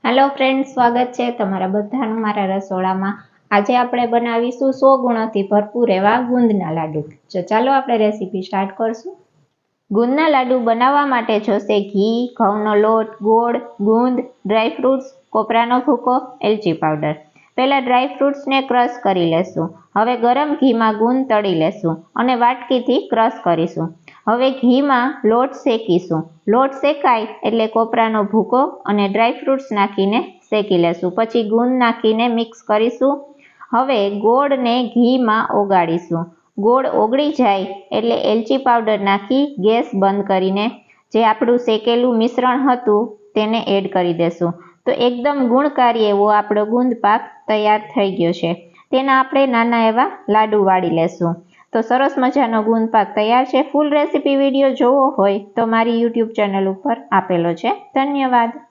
Hello friends, स्वागत है तमारा बधानु मारा रसोड़ामां। आजे आपणे बनावीशुं 100 गुणोथी भरपूर एवा गुंदना लाडू। तो चालो आपणे रेसिपी स्टार्ट करशुं। गुंदना लाडू बनाववा माटे जोईशे घी, घऊनो लोट, गोळ, गुंद, ड्रायफ्रूट्स, कोपरानो भूको, एलची पाउडर। पहेला ड्रायफ्रूट्स ने क्रश करी लेशुं। हवे गरम घी में गुंद तળી लेशुं अने वाटकीथी क्रश करीशुं। हवे घी में लोट शेकीशुं। लोट शेकाय एटले कोपरानो भूको अने ड्रायफ्रूट्स नाखीने शेकी लेशुं। पछी गुंद नाखीने मिक्स करीशुं। हवे गोळ ने घी में ओगाळीशुं। गोळ ओगળી जाय एटले एलची पाउडर नाखी गैस बंद करीने जे आपणुं शेकेलुं मिश्रण हतुं तेने एड करी देशुं। तो एकदम गुणकारी एवो आपणो गुंद पाक तैयार थई गयो छे। तेना आपणे नाना एवा लाडू वाળી लेशुं। तो सरस मजानो गुंद पाक तैयार छे। फूल रेसिपी विडियो जोवो होय तो मारी यूट्यूब चेनल पर आपेलो छे। धन्यवाद।